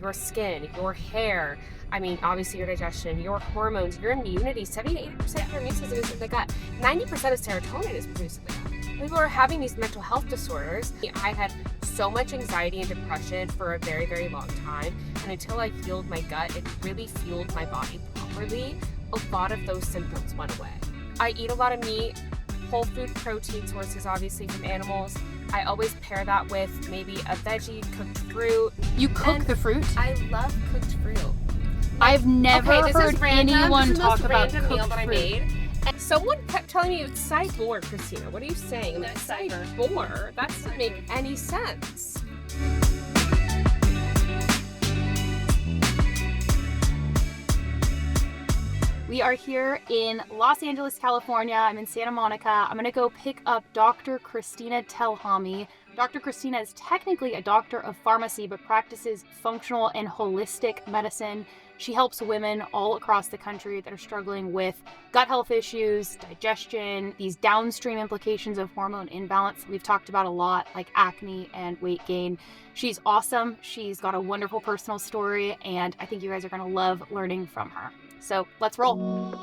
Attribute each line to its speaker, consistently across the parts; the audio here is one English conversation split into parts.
Speaker 1: your skin, your hair, obviously your digestion, your hormones, your immunity. 70 to 80% of your immune system is in the gut. 90% of serotonin is produced in the gut. People are having these mental health disorders. I had so much anxiety and depression for a very, very long time. And until I healed my gut, it really fueled my body properly. A lot of those symptoms went away. I eat a lot of meat, whole food protein sources, obviously from animals. I always pair that with maybe a veggie, cooked fruit.
Speaker 2: You cook the fruit?
Speaker 1: I love cooked fruit.
Speaker 2: I've never heard anyone talk about cooked
Speaker 1: meal that I
Speaker 2: fruit.
Speaker 1: made. And someone kept telling me it's cyborg, Christina. What are you saying? Like, cyborg? That doesn't make any sense.
Speaker 2: We are here in Los Angeles, California. I'm in Santa Monica. I'm going to go pick up Dr. Kristina Telhami. Dr. Kristina is technically a doctor of pharmacy, but practices functional and holistic medicine. She helps women all across the country that are struggling with gut health issues, digestion, these downstream implications of hormone imbalance we've talked about a lot, like acne and weight gain. She's awesome. She's got a wonderful personal story, and I think you guys are going to love learning from her. So let's roll.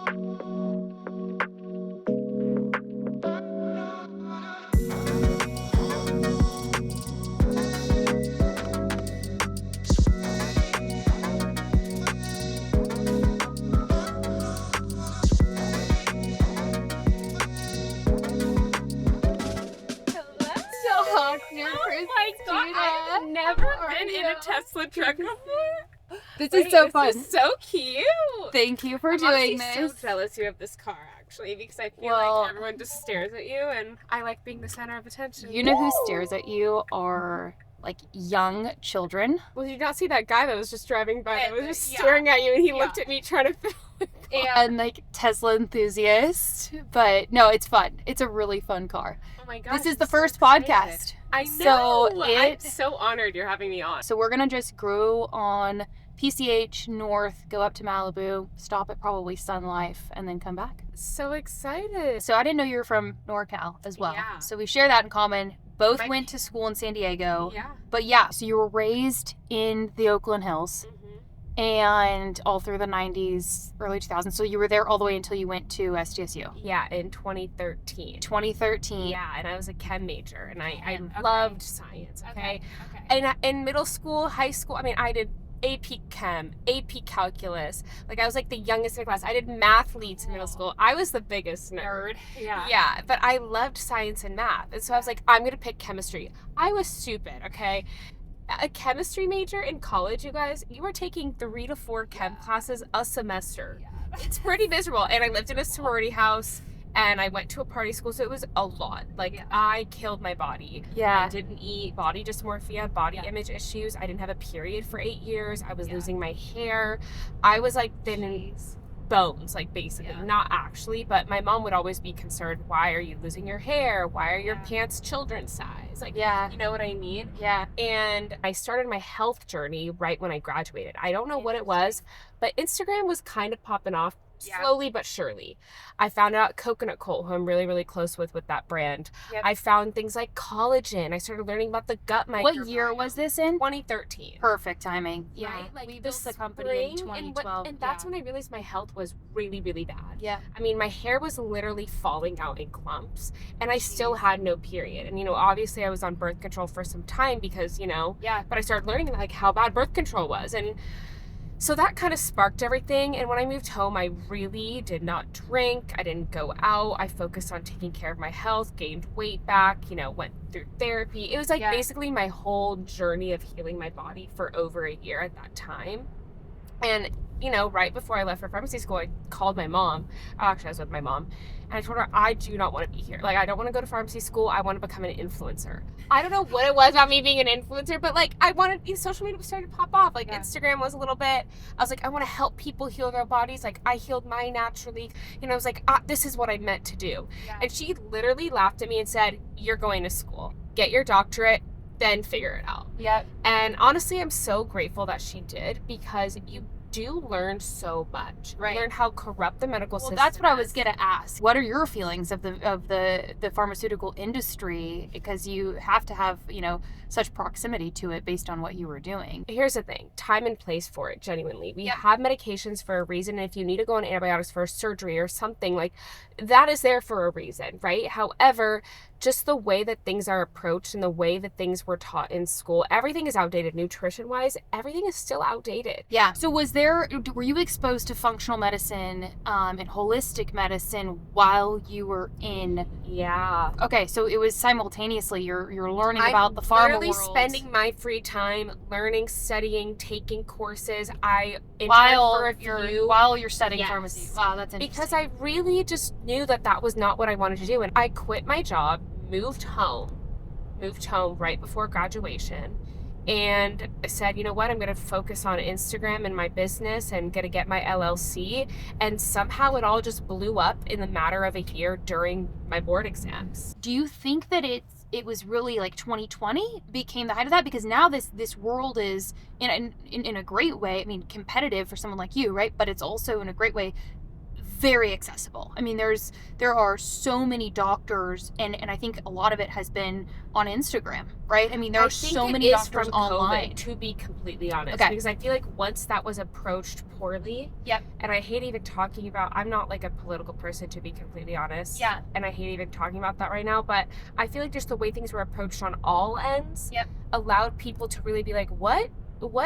Speaker 1: I've never been in a Tesla truck before.
Speaker 2: This is so fun.
Speaker 1: This is so cute.
Speaker 2: Thank you for
Speaker 1: I'm
Speaker 2: doing
Speaker 1: this. I'm so jealous you have this car, actually, because I feel like everyone just stares at you, and I like being the center of attention.
Speaker 2: You know who stares at you are like young children.
Speaker 1: Well, did you not see that guy that was just driving by that was just staring at you, and he looked at me trying to film it?
Speaker 2: And like Tesla enthusiast. But no, it's fun. It's a really fun car.
Speaker 1: Oh my gosh.
Speaker 2: This is the first podcast.
Speaker 1: I know.
Speaker 2: So
Speaker 1: I'm so honored you're having me on.
Speaker 2: So we're going to just grow on PCH North, go up to Malibu, stop at probably SunLife, and then come back.
Speaker 1: So excited.
Speaker 2: So I didn't know you were from NorCal as well.
Speaker 1: Yeah.
Speaker 2: So we share that in common. Both went to school in San Diego.
Speaker 1: Yeah.
Speaker 2: But yeah, so you were raised in the Oakland Hills. And all through the 90s, early 2000s. So you were there all the way until you went to SDSU.
Speaker 1: Yeah, in 2013.
Speaker 2: 2013.
Speaker 1: Yeah, and I was a chem major, and I loved science, okay? And in middle school, high school, I did AP Chem, AP Calculus. Like, I was like the youngest in the class. I did math leads in middle school. I was the biggest nerd. Yeah, but I loved science and math. And so I was like, I'm going to pick chemistry. I was stupid, okay? A chemistry major in college, you guys, you are taking 3 to 4 chem classes a semester. It's pretty miserable. And I lived in a sorority house, and I went to a party school, so it was a lot. Like, I killed my body. I didn't eat, body dysmorphia, body image issues. I didn't have a period for 8 years. I was losing my hair. I was like thin and bones, like basically, not actually, but my mom would always be concerned, why are you losing your hair? Why are your pants children's size? Like, you know what I mean? And I started my health journey right when I graduated. I don't know what it was, but Instagram was kind of popping off slowly but surely. I found out Coconut Coal, who I'm really, really close with that brand. I found things like collagen. I started learning about the gut microbiome.
Speaker 2: What year was this in?
Speaker 1: 2013.
Speaker 2: Perfect timing.
Speaker 1: Right? Like,
Speaker 2: we built the company in 2012.
Speaker 1: And that's when I realized my health was really, really bad.
Speaker 2: Yeah.
Speaker 1: My hair was literally falling out in clumps, and I still had no period. And, obviously I was on birth control for some time because, but I started learning like how bad birth control was. And so that kind of sparked everything. And when I moved home, I really did not drink. I didn't go out. I focused on taking care of my health, gained weight back, went through therapy. It was like basically my whole journey of healing my body for over a year at that time. And, right before I left for pharmacy school, I called my mom. Actually, I was with my mom. And I told her, I do not want to be here. Like, I don't want to go to pharmacy school. I want to become an influencer. I don't know what it was about me being an influencer, but like, social media was starting to pop off. Like, Instagram was a little bit, I was like, I want to help people heal their bodies. Like, I healed mine naturally. I was like, this is what I meant to do. And she literally laughed at me and said, you're going to school. Get your doctorate, then figure it out. And honestly, I'm so grateful that she did, because you do learn so much.
Speaker 2: Right.
Speaker 1: You learn how corrupt the medical system
Speaker 2: That's what I was
Speaker 1: is.
Speaker 2: gonna ask. What are your feelings of the pharmaceutical industry? Because you have to have, such proximity to it based on what you were doing.
Speaker 1: Here's the thing, time and place for it, genuinely. We
Speaker 2: Yep.
Speaker 1: have medications for a reason. And if you need to go on antibiotics for a surgery or something, like that is there for a reason, right? However, just the way that things are approached and the way that things were taught in school, everything is outdated. Nutrition wise, everything is still outdated.
Speaker 2: Yeah. So were you exposed to functional medicine and holistic medicine while you were in?
Speaker 1: Yeah.
Speaker 2: Okay, so it was simultaneously you're learning about the pharma
Speaker 1: literally
Speaker 2: world.
Speaker 1: spending my free time learning, studying, taking courses. I
Speaker 2: while
Speaker 1: interned
Speaker 2: you're studying
Speaker 1: Yes.
Speaker 2: pharmacy. Wow, that's interesting.
Speaker 1: because I really just knew that was not what I wanted to do, and I quit my job, moved home right before graduation, and I said, you know what, I'm going to focus on Instagram and my business and going to get my LLC. And somehow it all just blew up in the matter of a year during my board exams.
Speaker 2: Do you think that it was really like 2020 became the height of that? Because now this world is in a great way, I mean, competitive for someone like you, right? But it's also in a great way very accessible. I mean, there are so many doctors, and I think a lot of it has been on Instagram, right? I mean, there are so many doctors online.
Speaker 1: COVID, to be completely honest,
Speaker 2: Okay.
Speaker 1: because I feel like once that was approached poorly,
Speaker 2: Yep.
Speaker 1: and I hate even talking about, I'm not like a political person, to be completely honest.
Speaker 2: Yeah.
Speaker 1: And I hate even talking about that right now, but I feel like just the way things were approached on all ends
Speaker 2: Yep.
Speaker 1: allowed people to really be like, what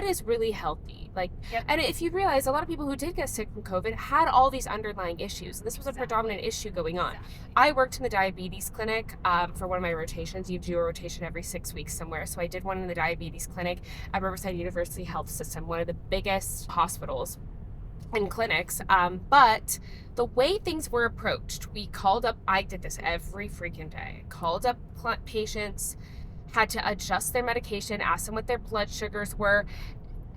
Speaker 1: is really healthy? Like,
Speaker 2: Yep.
Speaker 1: and if you realize, a lot of people who did get sick from COVID had all these underlying issues. This was a predominant issue going on. I worked in the diabetes clinic for one of my rotations. You do a rotation every 6 weeks somewhere. So I did one in the diabetes clinic at Riverside University Health System, one of the biggest hospitals and clinics. But the way things were approached, we called up, I did this every freaking day, called up patients, had to adjust their medication, ask them what their blood sugars were.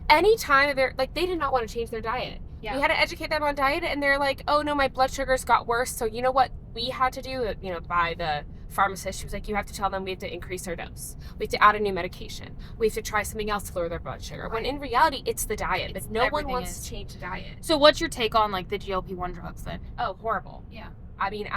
Speaker 1: Anytime they did not want to change their diet.
Speaker 2: Yeah.
Speaker 1: We had to educate them on diet, and they're like, oh no, my blood sugars got worse. So you know what we had to do, by the pharmacist, she was like, you have to tell them we have to increase their dose. We have to add a new medication. We have to try something else to lower their blood sugar. Right. When in reality, it's the diet, but no one wants to change the diet.
Speaker 2: So what's your take on like the GLP-1 drugs then?
Speaker 1: Oh, horrible.
Speaker 2: Yeah.
Speaker 1: I mean,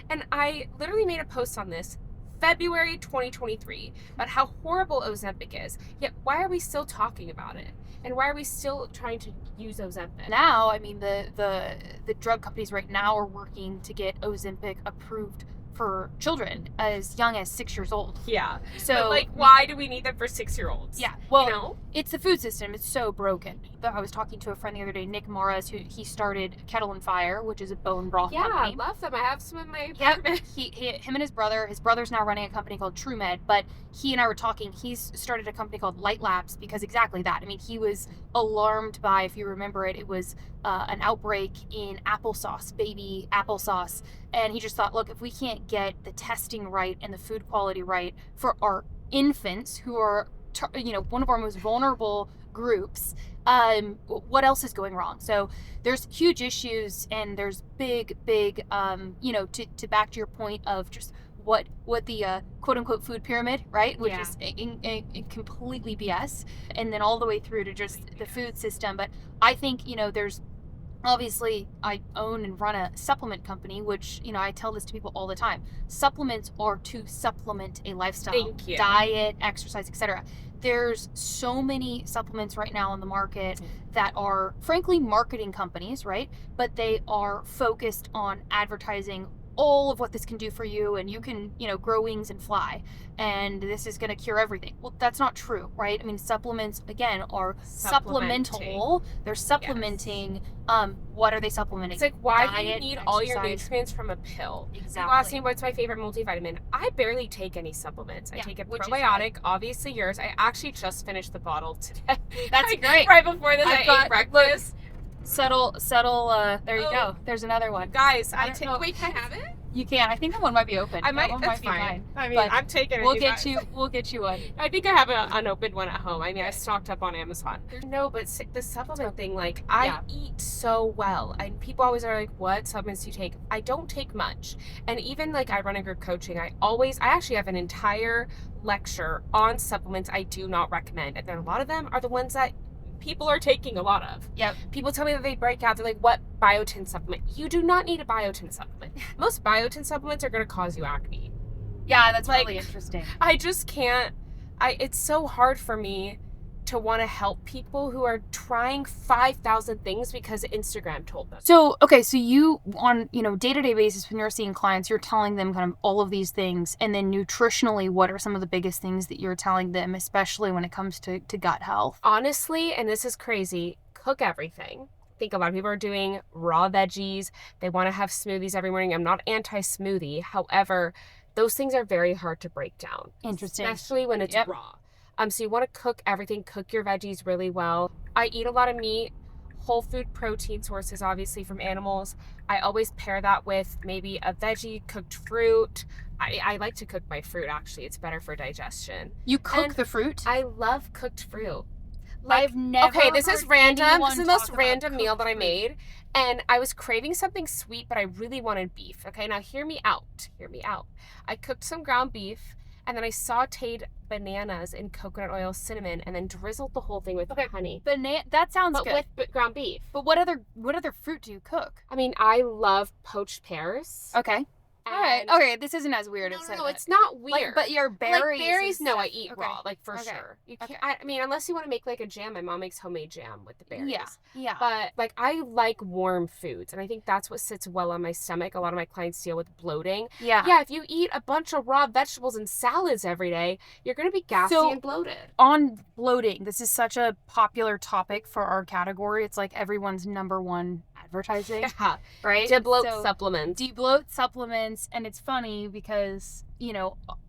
Speaker 1: and I literally made a post on this February 2023 about how horrible Ozempic is. Yet why are we still talking about it? And why are we still trying to use Ozempic?
Speaker 2: Now, I mean, the drug companies right now are working to get Ozempic approved for children as young as 6 years old.
Speaker 1: Yeah.
Speaker 2: So,
Speaker 1: but why do we need them for 6-year-olds?
Speaker 2: Yeah. Well, it's the food system. It's so broken. I was talking to a friend the other day, Nick Morris, he started Kettle and Fire, which is a bone broth company.
Speaker 1: Yeah, I love them. I have some in my apartment.
Speaker 2: Him and his brother's now running a company called TrueMed, but he and I were talking, he's started a company called Light Labs because exactly that. I mean, he was alarmed by, if you remember it was an outbreak in applesauce, baby applesauce. And he just thought, look, if we can't get the testing right and the food quality right for our infants who are, one of our most vulnerable groups, what else is going wrong? So there's huge issues, and there's big, to back to your point of just what the quote unquote food pyramid, right? Which is completely BS. And then all the way through to just the food system. But I think, there's, obviously, I own and run a supplement company, which, I tell this to people all the time. Supplements are to supplement a lifestyle.
Speaker 1: Thank you.
Speaker 2: Diet, exercise, etc. There's so many supplements right now on the market that are, frankly, marketing companies, right? But they are focused on advertising all of what this can do for you, and you can, grow wings and fly, and this is going to cure everything. Well, that's not true, right? I mean, supplements, again, are supplemental. They're supplementing. Yes. What are they supplementing?
Speaker 1: It's like, why
Speaker 2: Diet,
Speaker 1: do you need
Speaker 2: exercise.
Speaker 1: all your nutrients from a pill?
Speaker 2: Exactly.
Speaker 1: People ask me what's my favorite multivitamin. I barely take any supplements. I take a probiotic, obviously yours. I actually just finished the bottle today.
Speaker 2: That's great.
Speaker 1: Right before this, I ate breakfast.
Speaker 2: Subtle, there you go. There's another one.
Speaker 1: Guys,
Speaker 2: wait,
Speaker 1: can I have it?
Speaker 2: You can. I think that one might be open.
Speaker 1: I might.
Speaker 2: That one
Speaker 1: That's
Speaker 2: might be
Speaker 1: fine. I mean,
Speaker 2: but
Speaker 1: I'm taking it.
Speaker 2: We'll get you one.
Speaker 1: I think I have an unopened one at home. I mean, I stocked up on Amazon. No, but the supplement thing, I eat so well, and people always are like, "What supplements do you take?" I don't take much, and even I run a group coaching. I actually have an entire lecture on supplements I do not recommend, and then a lot of them are the ones that people are taking a lot of.
Speaker 2: Yep.
Speaker 1: People tell me that they break out. They're like, what biotin supplement? You do not need a biotin supplement. Most biotin supplements are going to cause you acne.
Speaker 2: Yeah, that's
Speaker 1: Like,
Speaker 2: really interesting.
Speaker 1: I just can't. It's so hard for me to want to help people who are trying 5,000 things because Instagram told them.
Speaker 2: So, okay, so you on, day-to-day basis when you're seeing clients, you're telling them kind of all of these things, and then nutritionally, what are some of the biggest things that you're telling them, especially when it comes to gut health?
Speaker 1: Honestly, and this is crazy, cook everything. I think a lot of people are doing raw veggies. They want to have smoothies every morning. I'm not anti-smoothie. However, those things are very hard to break down.
Speaker 2: Interesting.
Speaker 1: Especially when it's raw. So you want to cook everything, cook your veggies really well. I eat a lot of meat, whole food protein sources, obviously from animals. I always pair that with maybe a veggie, cooked fruit. I like to cook my fruit, actually. It's better for digestion.
Speaker 2: You cook the fruit?
Speaker 1: I love cooked fruit.
Speaker 2: I've never
Speaker 1: this is
Speaker 2: heard
Speaker 1: random.
Speaker 2: anyone
Speaker 1: This is the most
Speaker 2: talk about
Speaker 1: random meal that I
Speaker 2: cooked
Speaker 1: made. And I was craving something sweet, but I really wanted beef. Okay, now hear me out. Hear me out. I cooked some ground beef, and then I sautéed bananas in coconut oil, cinnamon, and then drizzled the whole thing with honey.
Speaker 2: That sounds good.
Speaker 1: With ground beef.
Speaker 2: But what other fruit do you cook?
Speaker 1: I mean, I love poached pears.
Speaker 2: Okay. All right. Okay, this isn't as weird as
Speaker 1: No, it's not weird.
Speaker 2: Like, but your berries.
Speaker 1: Like berries, no, I
Speaker 2: stuff.
Speaker 1: eat
Speaker 2: Okay.
Speaker 1: raw, like for sure. You can't. I mean, unless you want to make like a jam. My mom makes homemade jam with the berries.
Speaker 2: Yeah.
Speaker 1: But like, I like warm foods, and I think that's what sits well on my stomach. A lot of my clients deal with bloating.
Speaker 2: Yeah.
Speaker 1: Yeah. If you eat a bunch of raw vegetables and salads every day, you're gonna be gassy and bloated.
Speaker 2: On bloating, this is such a popular topic for our category. It's like everyone's number one advertising.
Speaker 1: Yeah.
Speaker 2: Right?
Speaker 1: Debloat supplements.
Speaker 2: Debloat supplements, and it's funny because,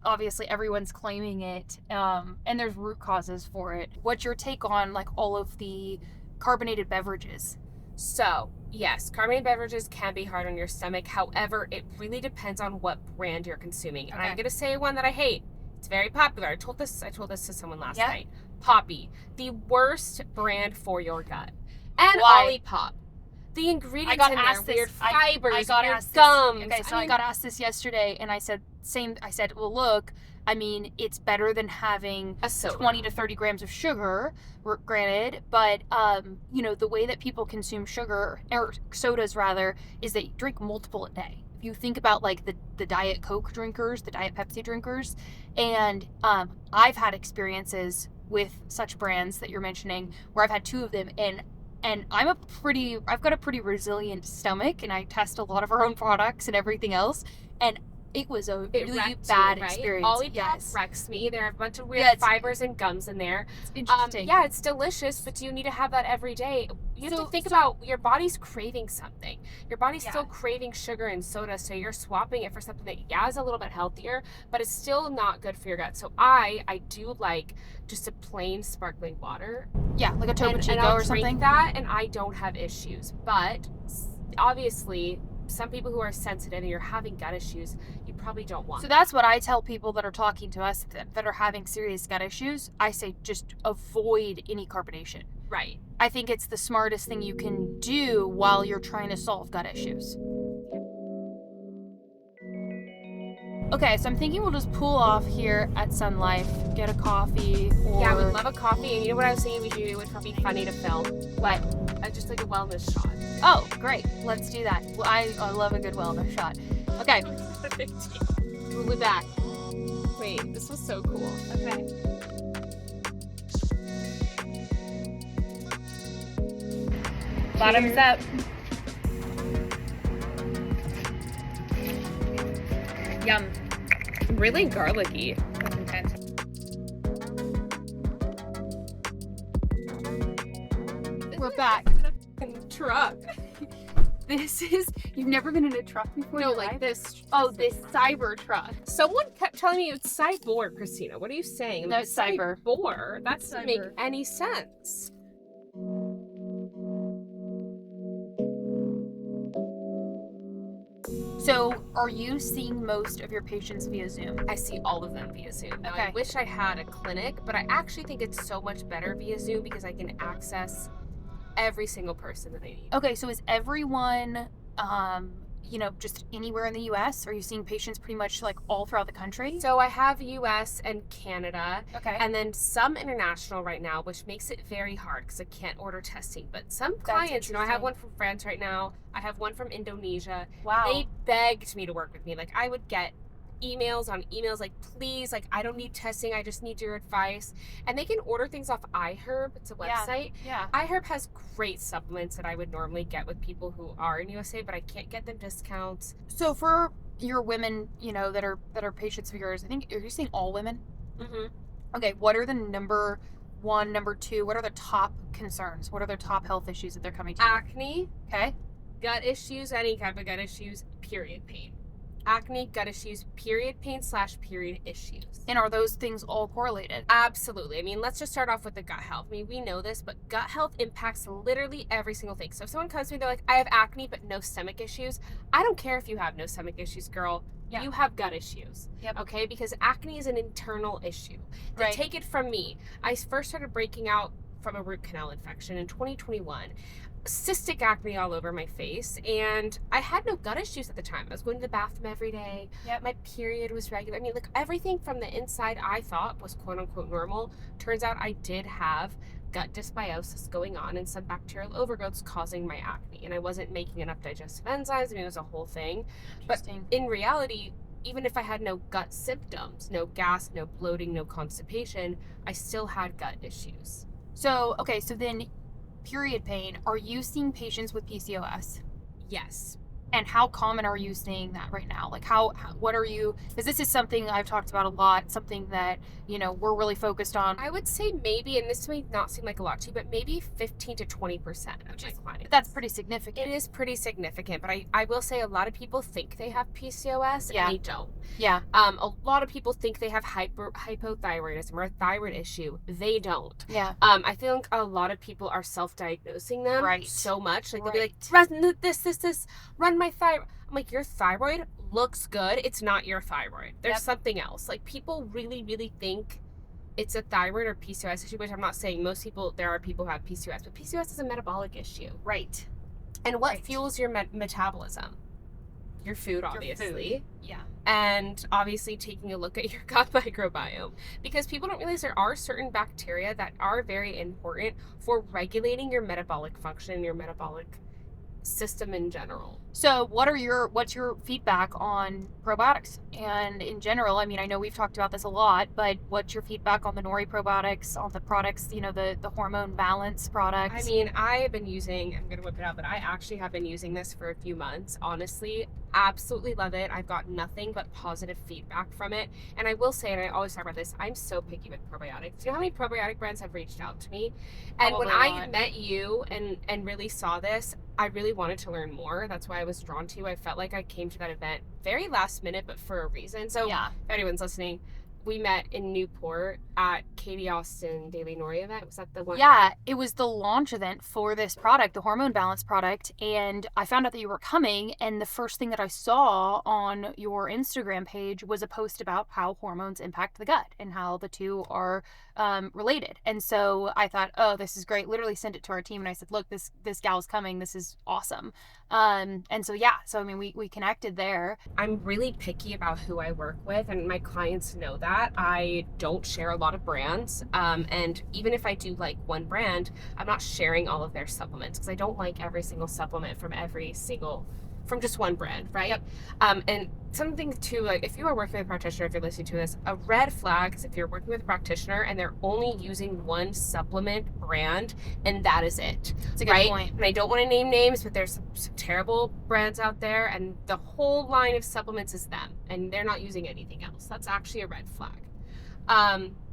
Speaker 2: obviously everyone's claiming it, and there's root causes for it. What's your take on like all of the carbonated beverages?
Speaker 1: So, yes, carbonated beverages can be hard on your stomach. However, it really depends on what brand you're consuming. And I'm going to say one that I hate. It's very popular. I told this to someone last night. Poppy, the worst brand for your gut. And Olipop. The ingredients in there, weird fibers, weird gums.
Speaker 2: Okay, so I got asked this yesterday, and I said, well, look, I mean, it's better than having
Speaker 1: a soda.
Speaker 2: 20 to 30 grams of sugar, granted, but, the way that people consume sugar, or sodas rather, is they drink multiple a day. If you think about, like, the Diet Coke drinkers, the Diet Pepsi drinkers, and I've had experiences with such brands that you're mentioning where I've had two of them, and I've got a pretty resilient stomach, and I test a lot of our own products and everything else, and it was a really bad experience.
Speaker 1: Olipop wrecks me. There are a bunch of weird fibers and gums in there.
Speaker 2: It's interesting.
Speaker 1: It's delicious, but do you need to have that every day? You have to think about your body's craving something. Your body's still craving sugar and soda, so you're swapping it for something that is a little bit healthier, but it's still not good for your gut. So I do like just a plain sparkling water.
Speaker 2: Yeah, like a Topo Chico
Speaker 1: and I'll
Speaker 2: or something.
Speaker 1: Drink that, and I don't have issues. But obviously, some people who are sensitive and you're having gut issues, you probably don't want.
Speaker 2: So that's what I tell people that are talking to us that are having serious gut issues. I say just avoid any carbonation.
Speaker 1: Right.
Speaker 2: I think it's the smartest thing you can do while you're trying to solve gut issues. Okay, so I'm thinking we'll just pull off here at SunLife, get a coffee, or...
Speaker 1: Yeah, I would love a coffee, and you know what I was thinking we should do? It would be funny to film.
Speaker 2: What?
Speaker 1: Just like a wellness shot.
Speaker 2: Oh, great. Let's do that. Well, I love a good wellness shot. Okay.
Speaker 1: We'll be back. Wait, this was so cool. Okay.
Speaker 2: Bottoms up. Yum.
Speaker 1: Really garlicky.
Speaker 2: That's intense. We're back.
Speaker 1: Truck.
Speaker 2: This is, you've never been in a truck before?
Speaker 1: No, like this.
Speaker 2: Oh, this Cybertruck.
Speaker 1: Someone kept telling me it's cyborg, Christina. What are you saying?
Speaker 2: No, it's cyber.
Speaker 1: Cyborg. That doesn't make any sense.
Speaker 2: So, are you seeing most of your patients via Zoom?
Speaker 1: I see all of them via Zoom. Now,
Speaker 2: Okay.
Speaker 1: I wish I had a clinic, but I actually think it's so much better via Zoom because I can access every single person that I need.
Speaker 2: Okay, so is everyone just anywhere in the US? Are you seeing patients pretty much like all throughout the country?
Speaker 1: So I have US and Canada,
Speaker 2: Okay.
Speaker 1: and then some international right now, which makes it very hard because I can't order testing. But some clients, I have
Speaker 2: interesting.
Speaker 1: one from France right now. I have one from Indonesia.
Speaker 2: Wow.
Speaker 1: They begged me to work with me. Like, I would get emails on emails like, please, like, I don't need testing, I just need your advice. And they can order things off iHerb. It's a website.
Speaker 2: Yeah.
Speaker 1: iHerb has great supplements that I would normally get with people who are in USA, but I can't get them discounts.
Speaker 2: So for your women, that are patients of yours, I think, are you saying all women?
Speaker 1: Mm-hmm.
Speaker 2: Okay, what are the number one, number two, what are the top concerns? What are their top health issues that they're coming to?
Speaker 1: Acne,
Speaker 2: Okay.
Speaker 1: gut issues, any type of gut issues, period pain. Acne, gut issues, period pain / period issues.
Speaker 2: And are those things all correlated?
Speaker 1: Absolutely. I mean, let's just start off with the gut health. I mean, we know this, but gut health impacts literally every single thing. So if someone comes to me, they're like, I have acne, but no stomach issues. I don't care if you have no stomach issues, girl.
Speaker 2: Yeah.
Speaker 1: You have gut issues.
Speaker 2: Yep.
Speaker 1: Okay? Because acne is an internal issue.
Speaker 2: Right.
Speaker 1: Take it from me. I first started breaking out from a root canal infection in 2021. Cystic acne all over my face, and I had no gut issues at the time. I was going to the bathroom every day.
Speaker 2: Yep.
Speaker 1: My period was regular. I mean, like, everything from the inside I thought was quote unquote normal. Turns out I did have gut dysbiosis going on and some bacterial overgrowths causing my acne, and I wasn't making enough digestive enzymes. I mean, it was a whole thing. But in reality, even if I had no gut symptoms, no gas, no bloating, no constipation, I still had gut issues.
Speaker 2: So, okay, so then period pain, are you seeing patients with PCOS?
Speaker 1: Yes.
Speaker 2: And how common are you seeing that right now? Like what are you, because this is something I've talked about a lot, something that, we're really focused on.
Speaker 1: I would say maybe, and this may not seem like a lot to you, but maybe 15 to 20% of my clients.
Speaker 2: That's pretty significant.
Speaker 1: It is pretty significant, but I will say a lot of people think they have PCOS and they don't.
Speaker 2: Yeah.
Speaker 1: A lot of people think they have hypothyroidism or a thyroid issue. They don't.
Speaker 2: Yeah.
Speaker 1: I think a lot of people are self-diagnosing them so much. Like, they'll be like, run this, run my thyroid. I'm like, your thyroid looks good. It's not your thyroid. There's something else. Like, people really, really think it's a thyroid or PCOS issue, which I'm not saying. Most people, there are people who have PCOS, but PCOS is a metabolic issue.
Speaker 2: Right.
Speaker 1: And what fuels your metabolism? Your food, obviously.
Speaker 2: Your food. Yeah.
Speaker 1: And obviously taking a look at your gut microbiome, because people don't realize there are certain bacteria that are very important for regulating your metabolic function, your metabolic system in general.
Speaker 2: So what's your feedback on probiotics and in general? I mean, I know we've talked about this a lot, but what's your feedback on the Nouri probiotics, on the products, the hormone balance products?
Speaker 1: I mean, I have been using, I'm going to whip it out, but I actually have been using this for a few months. Honestly, absolutely love it. I've got nothing but positive feedback from it. And I will say, and I always talk about this, I'm so picky with probiotics. Do you know how many probiotic brands have reached out to me? And when I met you and really saw this, I really wanted to learn more. That's why I was drawn to you. I felt like I came to that event very last minute, but for a reason. So if anyone's listening, we met in Newport at Katie Austin Daily Nouri event. Was that the one?
Speaker 2: Yeah, it was the launch event for this product, the hormone balance product. And I found out that you were coming. And the first thing that I saw on your Instagram page was a post about how hormones impact the gut and how the two are related. And so I thought, oh, this is great. Literally sent it to our team. And I said, look, this gal's coming. This is awesome. And so, I mean, we connected there.
Speaker 1: I'm really picky about who I work with, and my clients know that. I don't share a lot of brands. And even if I do like one brand, I'm not sharing all of their supplements because I don't like every single supplement from just one brand, right?
Speaker 2: Yep.
Speaker 1: And something too, like, if you are working with a practitioner, if you're listening to this, a red flag is if you're working with a practitioner and they're only using one supplement brand and that is it.
Speaker 2: That's a good point.
Speaker 1: And I don't want to name names, but there's some terrible brands out there, and the whole line of supplements is them, and they're not using anything else. That's actually a red flag.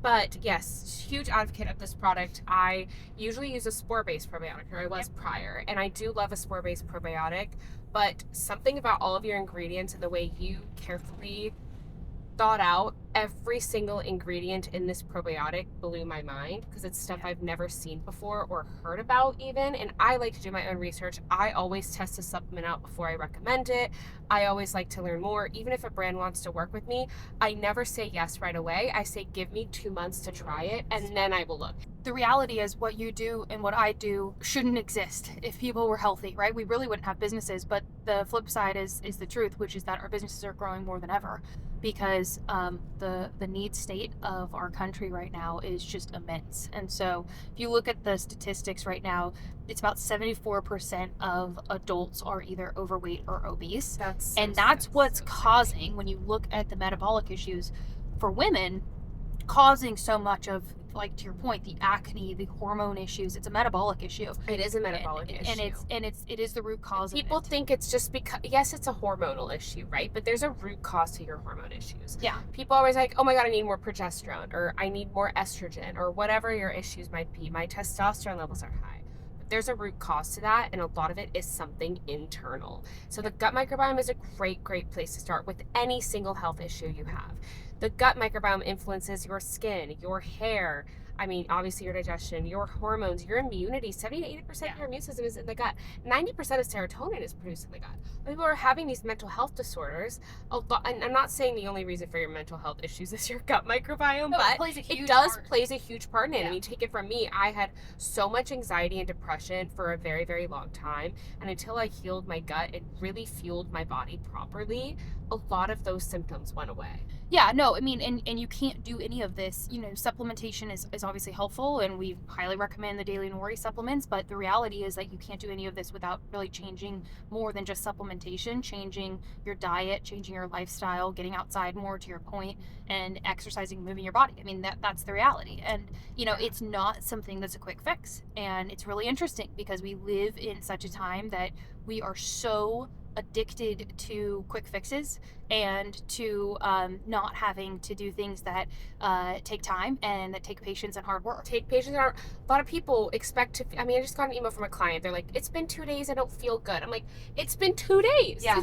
Speaker 1: But yes, huge advocate of this product. I usually use a spore-based probiotic, or I was prior, and I do love a spore-based probiotic, but something about all of your ingredients and the way you carefully thought out every single ingredient in this probiotic blew my mind, because it's stuff I've never seen before or heard about even. And I like to do my own research. I always test a supplement out before I recommend it. I always like to learn more. Even if a brand wants to work with me, I never say yes right away. I say, give me 2 months to try it, and then I will look.
Speaker 2: the reality is what you do and what I do shouldn't exist if people were healthy, right? We really wouldn't have businesses. But the flip side is the truth, which is that our businesses are growing more than ever because the need state of our country right now is just immense. And so if you look at the statistics right now, it's about 74% of adults are either overweight or obese. That's what's causing, when you look at the metabolic issues for women, causing so much of, like, to your point, the acne, the hormone issues. It's a metabolic issue.
Speaker 1: It is a metabolic issue.
Speaker 2: And it is the root cause.
Speaker 1: People think it's just because, yes, it's a hormonal issue, right? But there's a root cause to your hormone issues.
Speaker 2: Yeah.
Speaker 1: People always like, oh my God, I need more progesterone, or I need more estrogen, or whatever your issues might be. My testosterone levels are high. But there's a root cause to that, and a lot of it is something internal. So the gut microbiome is a great, great place to start with any single health issue you have. The gut microbiome influences your skin, your hair, I mean, obviously your digestion, your hormones, your immunity. 70 to 80% of your immune system is in the gut. 90% of serotonin is produced in the gut. People are having these mental health disorders. And I'm not saying the only reason for your mental health issues is your gut microbiome, but it does plays a huge part in it. I mean, take it from me. I had so much anxiety and depression for a very, very long time. And until I healed my gut, it really fueled my body properly. A lot of those symptoms went away.
Speaker 2: Yeah, no, I mean, and you can't do any of this. Supplementation is obviously helpful, and we highly recommend the daily Nouri supplements, but the reality is that you can't do any of this without really changing more than just supplementation, changing your diet, changing your lifestyle, getting outside more, to your point, and exercising, moving your body. I mean, that's the reality. And, it's not something that's a quick fix. And it's really interesting because we live in such a time that we are so addicted to quick fixes and to not having to do things that take time and that take patience and hard work.
Speaker 1: A lot of people expect to, I just got an email from a client. They're like, it's been 2 days, I don't feel good. I'm like, it's been 2 days.
Speaker 2: Yeah.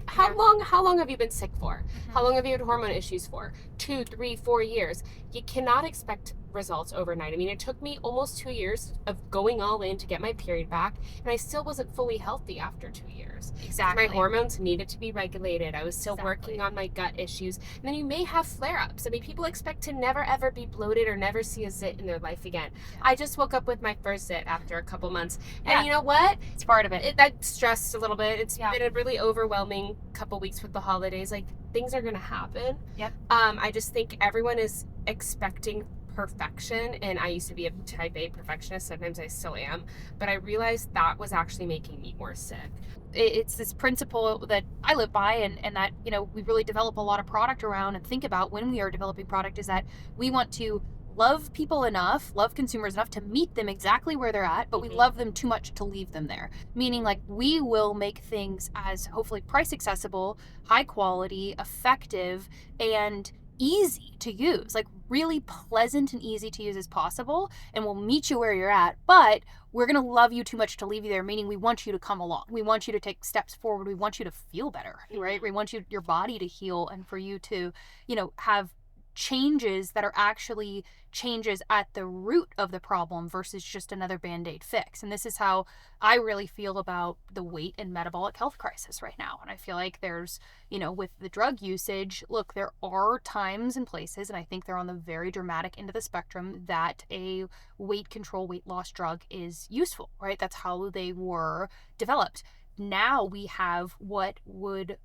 Speaker 1: How long have you been sick for? Mm-hmm. How long have you had hormone issues for? 2, 3, 4 years. You cannot expect results overnight. It took me almost 2 years of going all in to get my period back, and I still wasn't fully healthy after 2 years.
Speaker 2: Exactly.
Speaker 1: My hormones needed to be regulated. I was still working on my gut issues. And then you may have flare-ups. People expect to never ever be bloated or never see a zit in their life again. Yeah. I just woke up with my first zit after a couple months. And you know what?
Speaker 2: It's part of it.
Speaker 1: I stressed a little bit. It's been a really overwhelming couple weeks with the holidays. Like, things are going to happen.
Speaker 2: Yep.
Speaker 1: I just think everyone is expecting perfection, and I used to be a type A perfectionist. Sometimes I still am, but I realized that was actually making me more sick.
Speaker 2: It's this principle that I live by, and that we really develop a lot of product around and think about when we are developing product, is that we want to love people enough, love consumers enough to meet them exactly where they're at, but we love them too much to leave them there. Meaning, like, we will make things as hopefully price accessible, high quality, effective, and easy to use, like really pleasant and easy to use as possible, and we'll meet you where you're at, but we're going to love you too much to leave you there, meaning we want you to come along. We want you to take steps forward. We want you to feel better, right? We want your body to heal, and for you to, have changes that are actually changes at the root of the problem versus just another band-aid fix. And this is how I really feel about the weight and metabolic health crisis right now. And I feel like there's, with the drug usage, look, there are times and places, and I think they're on the very dramatic end of the spectrum, that a weight control, weight loss drug is useful, right? That's how they were developed. Now we have what would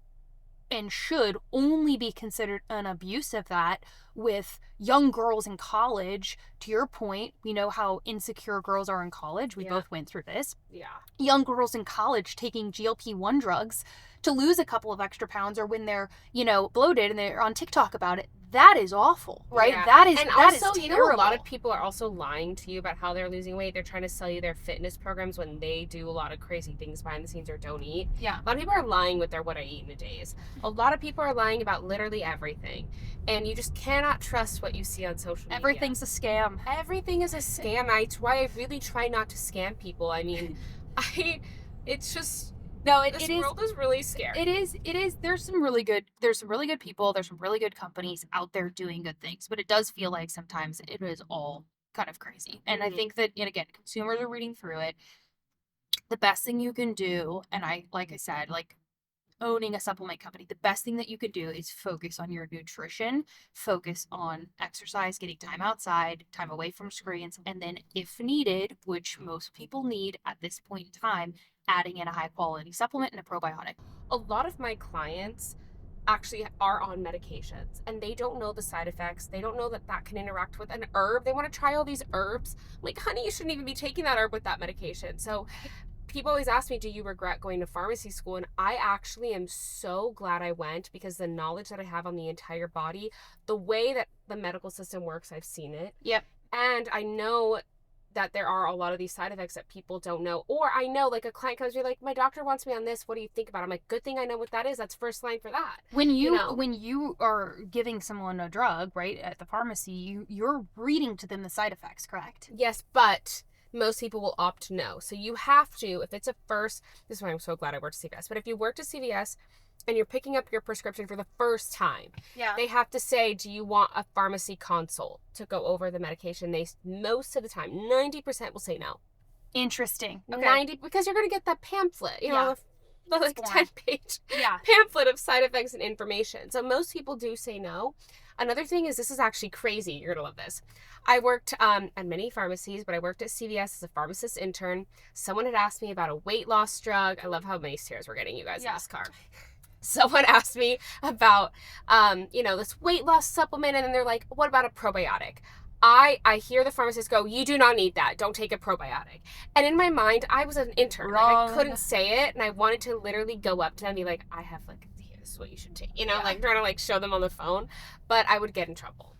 Speaker 2: and should only be considered an abuse of that with young girls in college. To your point, we know how insecure girls are in college. We both went through this.
Speaker 1: Yeah.
Speaker 2: Young girls in college taking GLP-1 drugs to lose a couple of extra pounds, or when they're, bloated and they're on TikTok about it. That is awful, right?
Speaker 1: Yeah.
Speaker 2: That is
Speaker 1: terrible. A lot of people are also lying to you about how they're losing weight. They're trying to sell you their fitness programs when they do a lot of crazy things behind the scenes or don't eat.
Speaker 2: Yeah.
Speaker 1: A lot of people are lying with their what I eat in a days. A lot of people are lying about literally everything. And you just cannot trust what you see on social media.
Speaker 2: Everything's a scam.
Speaker 1: Everything is a scam. It's why I really try not to scam people. It's just...
Speaker 2: No,
Speaker 1: this world is really scary.
Speaker 2: It is. There's some really good people. There's some really good companies out there doing good things, but it does feel like sometimes it is all kind of crazy. And I think that, and again, consumers are reading through it. The best thing you can do, and like I said, owning a supplement company, the best thing that you could do is focus on your nutrition, focus on exercise, getting time outside, time away from screens, and then if needed, which most people need at this point in time, adding in a high quality supplement and a probiotic.
Speaker 1: A lot of my clients actually are on medications and they don't know the side effects. They don't know that that can interact with an herb. They want to try all these herbs. Like, honey, you shouldn't even be taking that herb with that medication. So people always ask me, do you regret going to pharmacy school? And I actually am so glad I went, because the knowledge that I have on the entire body, the way that the medical system works, I've seen it.
Speaker 2: Yep.
Speaker 1: And I know that there are a lot of these side effects that people don't know. Or I know, like, a client comes to me like, my doctor wants me on this. What do you think about it? I'm like, good thing I know what that is. That's first line for that.
Speaker 2: When you are giving someone a drug, right, at the pharmacy, you're reading to them the side effects, correct?
Speaker 1: Yes, but most people will opt no. So you have to, if it's a first, this is why I'm so glad I worked at CVS, but if you worked at CVS and you're picking up your prescription for the first time, they have to say, do you want a pharmacy consult to go over the medication? They, most of the time, 90% will say no.
Speaker 2: Interesting. Okay.
Speaker 1: 90, because you're going to get that pamphlet, you know, the like 10-page pamphlet of side effects and information. So most people do say no. Another thing is, this is actually crazy. You're going to love this. I worked at many pharmacies, but I worked at CVS as a pharmacist intern. Someone had asked me about a weight loss drug. I love how many stairs we're getting, you guys, in this car. Someone asked me about, this weight loss supplement, and then they're like, what about a probiotic? I hear the pharmacist go, you do not need that. Don't take a probiotic. And in my mind, I was an intern. Like, I couldn't say it, and I wanted to literally go up to them and be like, I have, like, this is what you should take. Like, trying to, like, show them on the phone. But I would get in trouble.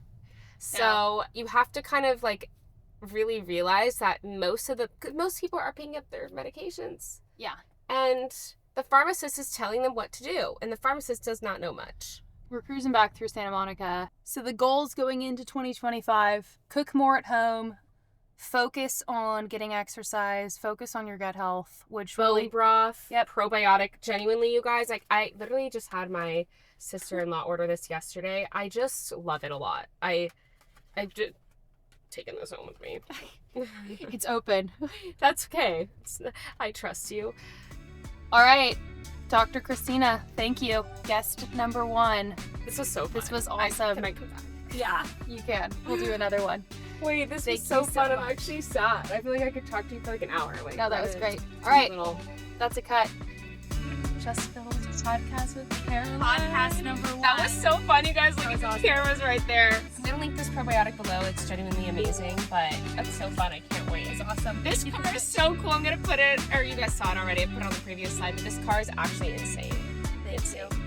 Speaker 1: So you have to kind of, like, really realize that most people are picking up their medications.
Speaker 2: Yeah.
Speaker 1: And the pharmacist is telling them what to do, and the pharmacist does not know much.
Speaker 2: We're cruising back through Santa Monica. So the goals going into 2025, cook more at home, focus on getting exercise, focus on your gut health, which
Speaker 1: bone broth, probiotic. Genuinely, you guys, like, I literally just had my sister-in-law order this yesterday. I just love it a lot. I've just taken this home with me.
Speaker 2: It's open.
Speaker 1: That's okay. I trust you.
Speaker 2: All right, Dr. Christina, thank you. Guest number 1.
Speaker 1: This was so fun.
Speaker 2: This was awesome.
Speaker 1: Can I come back?
Speaker 2: Yeah, you can. We'll do another one.
Speaker 1: Wait, this was so fun. I'm actually sad. I feel like I could talk to you for like an hour. Like,
Speaker 2: no, that was great. All right, that's a cut. Just Phil's podcast with Carralero. Podcast number 1.
Speaker 1: That was so fun, you guys. Look at the cameras right there. I'm going to link this probiotic below. It's genuinely amazing, but that's so fun. I can't wait.
Speaker 2: It's awesome.
Speaker 1: This car is so cool. I'm going to put it, or you guys saw it already. I put it on the previous slide, but this car is actually insane.
Speaker 2: Thank you.